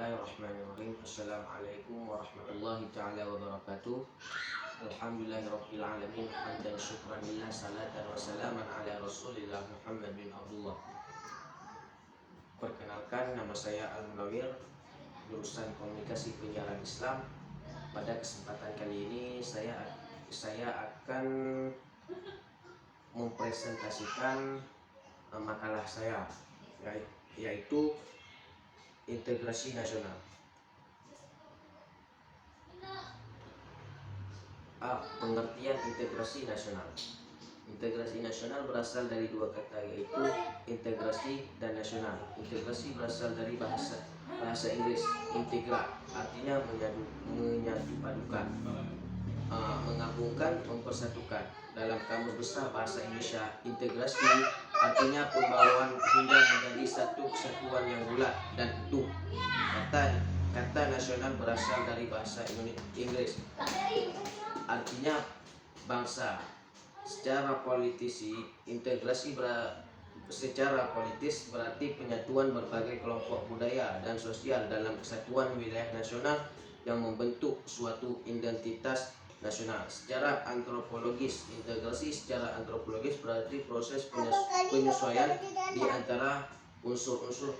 Bismillahirrahmanirrahim. Assalamualaikum warahmatullahi ta'ala wabarakatuh. Alhamdulillahirabbil alamin. Hamdan syukran lillah, salatan wa salaman ala Rasulillah Muhammad bin Abdullah. Perkenalkan, nama saya Al-Munawir, jurusan Komunikasi Penyiaran Islam. Pada kesempatan kali ini saya akan mempresentasikan makalah saya, yaitu integrasi nasional. Pengertian integrasi nasional. Integrasi nasional berasal dari dua kata, yaitu integrasi dan nasional. Integrasi berasal dari bahasa Inggris integra, artinya menyatupadukan, menggabungkan, mempersatukan. Dalam Kamus Besar Bahasa Indonesia, integrasi artinya pembawaan hingga menjadi satu kesatuan yang bulat dan utuh. Kata nasional berasal dari bahasa Inggris, artinya bangsa. Secara politis berarti penyatuan berbagai kelompok budaya dan sosial dalam kesatuan wilayah nasional yang membentuk suatu identitas nasional. Secara antropologis, integrasi secara antropologis berarti proses penyesuaian di antara unsur-unsur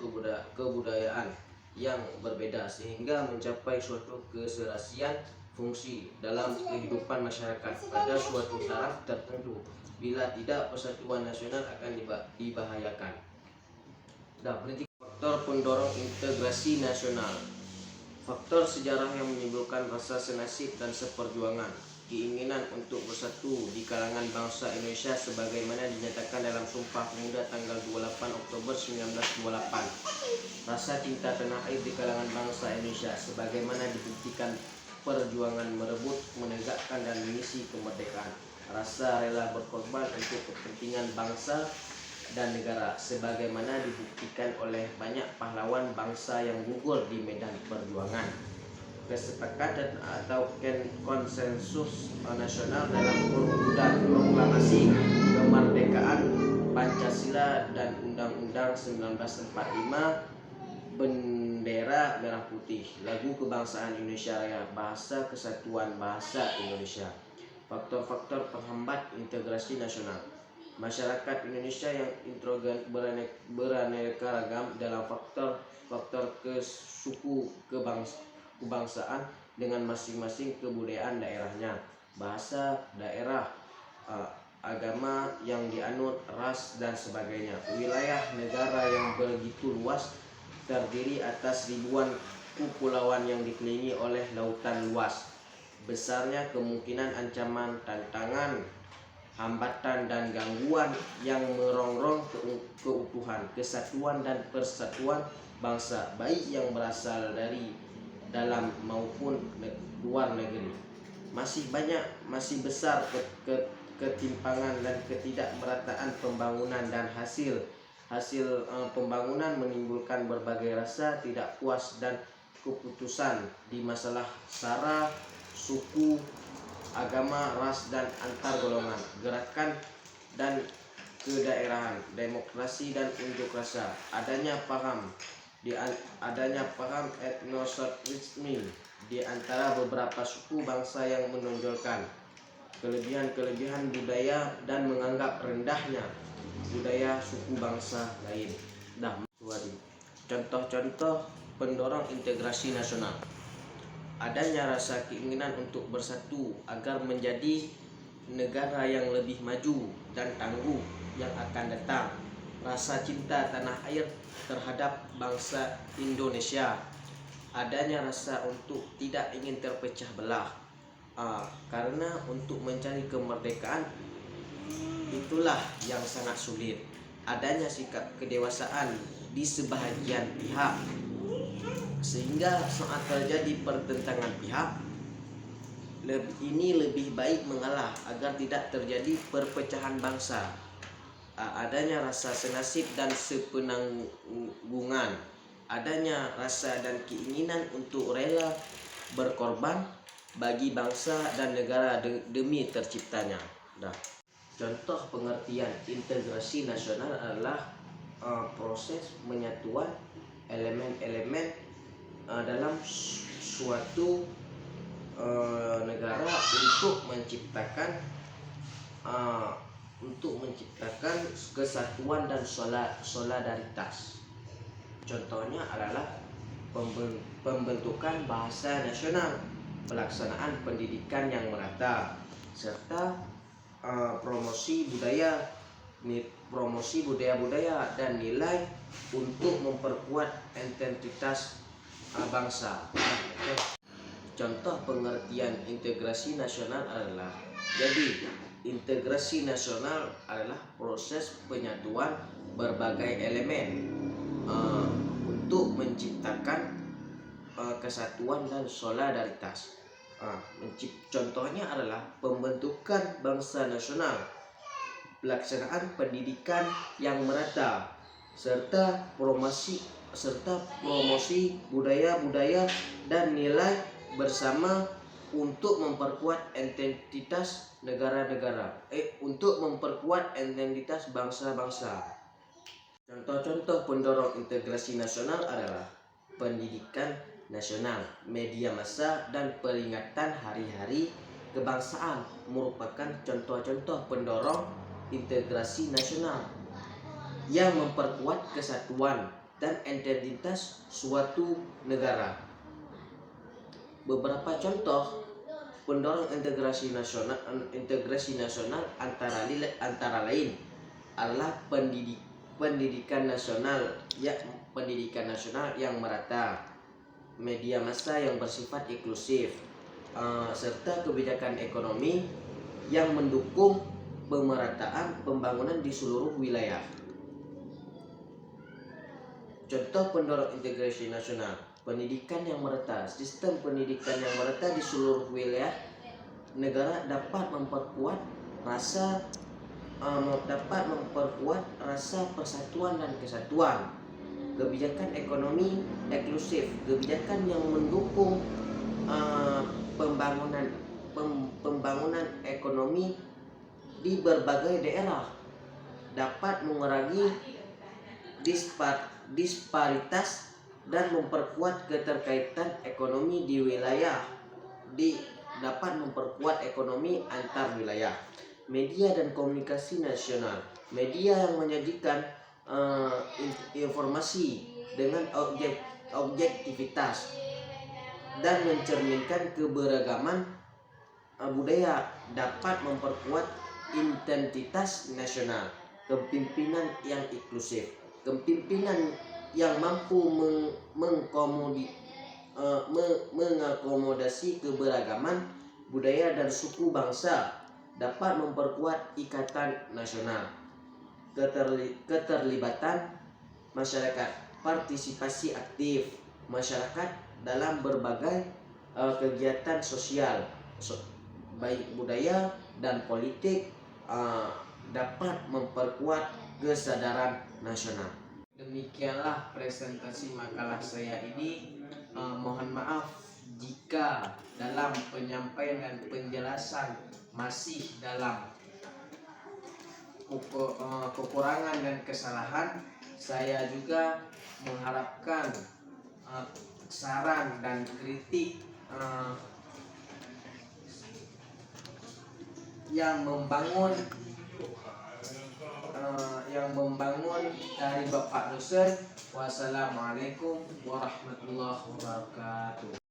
kebudayaan yang berbeda sehingga mencapai suatu keserasian fungsi dalam kehidupan masyarakat pada suatu taraf tertentu. Bila tidak, persatuan nasional akan dibahayakan. Faktor pendorong integrasi nasional. Faktor sejarah yang menimbulkan rasa senasib dan seperjuangan, keinginan untuk bersatu di kalangan bangsa Indonesia sebagaimana dinyatakan dalam Sumpah Pemuda tanggal 28 Oktober 1928. Rasa cinta tanah air di kalangan bangsa Indonesia sebagaimana dibuktikan perjuangan merebut, menegakkan dan mengisi kemerdekaan. Rasa rela berkorban untuk kepentingan bangsa dan negara sebagaimana dibuktikan oleh banyak pahlawan bangsa yang gugur di medan perjuangan. Kesepakatan atau konsensus nasional dalam perwujudan proklamasi kemerdekaan Pancasila dan Undang-Undang 1945, bendera merah putih, lagu kebangsaan Indonesia Raya, bahasa kesatuan bahasa Indonesia. Faktor-faktor penghambat integrasi nasional. Masyarakat Indonesia yang intoleran beraneka ragam dalam faktor kesuku kebangsaan dengan masing-masing kebudayaan daerahnya, bahasa daerah, agama yang dianut, ras dan sebagainya. Wilayah negara yang begitu luas terdiri atas ribuan kepulauan yang dikelilingi oleh lautan luas. Besarnya kemungkinan ancaman, tantangan, hambatan dan gangguan yang merongrong keutuhan, kesatuan dan persatuan bangsa, baik yang berasal dari dalam maupun luar negeri. Masih besar ketimpangan dan ketidakmerataan pembangunan, dan hasil pembangunan menimbulkan berbagai rasa tidak puas dan keputusan di masalah sara, suku, agama, ras dan antar golongan, gerakan dan kedaerahan, demokrasi dan unjuk rasa, adanya paham etnosentrisme di antara beberapa suku bangsa yang menonjolkan kelebihan budaya dan menganggap rendahnya budaya suku bangsa lain. Contoh-contoh pendorong integrasi nasional. Adanya rasa keinginan untuk bersatu agar menjadi negara yang lebih maju dan tangguh yang akan datang. Rasa cinta tanah air terhadap bangsa Indonesia. Adanya rasa untuk tidak ingin terpecah belah, karena untuk mencari kemerdekaan itulah yang sangat sulit. Adanya sikap kedewasaan di sebahagian pihak sehingga saat terjadi pertentangan pihak ini lebih baik mengalah agar tidak terjadi perpecahan bangsa. Adanya rasa senasib dan sepenanggungan, adanya rasa dan keinginan untuk rela berkorban bagi bangsa dan negara demi terciptanya. Contoh pengertian integrasi nasional adalah proses menyatuan elemen-elemen dalam suatu negara untuk menciptakan kesatuan dan solidaritas. Contohnya adalah pembentukan bahasa nasional, pelaksanaan pendidikan yang merata, serta promosi budaya-budaya dan nilai untuk memperkuat identitas bangsa. Contoh pengertian integrasi nasional adalah, jadi integrasi nasional adalah proses penyatuan berbagai elemen untuk menciptakan kesatuan dan solidaritas. Contohnya adalah pembentukan bangsa nasional, pelaksanaan pendidikan yang merata, serta promosi budaya-budaya dan nilai bersama untuk memperkuat identitas untuk memperkuat identitas bangsa-bangsa. Contoh-contoh pendorong integrasi nasional adalah pendidikan nasional, media massa, dan peringatan hari-hari kebangsaan merupakan contoh-contoh pendorong integrasi nasional yang memperkuat kesatuan dan identitas suatu negara. Beberapa contoh pendorong integrasi nasional antara lain adalah pendidikan nasional yang merata, media massa yang bersifat inklusif, serta kebijakan ekonomi yang mendukung pemerataan pembangunan di seluruh wilayah. Contoh pendorong integrasi nasional: pendidikan yang merata. Sistem pendidikan yang merata di seluruh wilayah negara dapat memperkuat rasa persatuan dan kesatuan. Kebijakan ekonomi inklusif, kebijakan yang mendukung pembangunan ekonomi di berbagai daerah dapat mengurangi disparitas dan memperkuat keterkaitan ekonomi di wilayah, dapat memperkuat ekonomi antar wilayah. Media dan komunikasi nasional, media yang menyajikan informasi dengan objektivitas dan mencerminkan keberagaman budaya dapat memperkuat identitas nasional. Kepemimpinan yang inklusif, kepemimpinan yang mampu mengakomodasi keberagaman budaya dan suku bangsa dapat memperkuat ikatan nasional. Keterlibatan masyarakat, partisipasi aktif masyarakat dalam berbagai kegiatan sosial, baik budaya dan politik, dapat memperkuat kesadaran nasional. Demikianlah presentasi makalah saya ini. Mohon maaf jika dalam penyampaian dan penjelasan masih dalam kekurangan dan kesalahan. Saya juga mengharapkan saran dan kritik yang membangun dari Bapak dosen. Wassalamualaikum warahmatullahi wabarakatuh.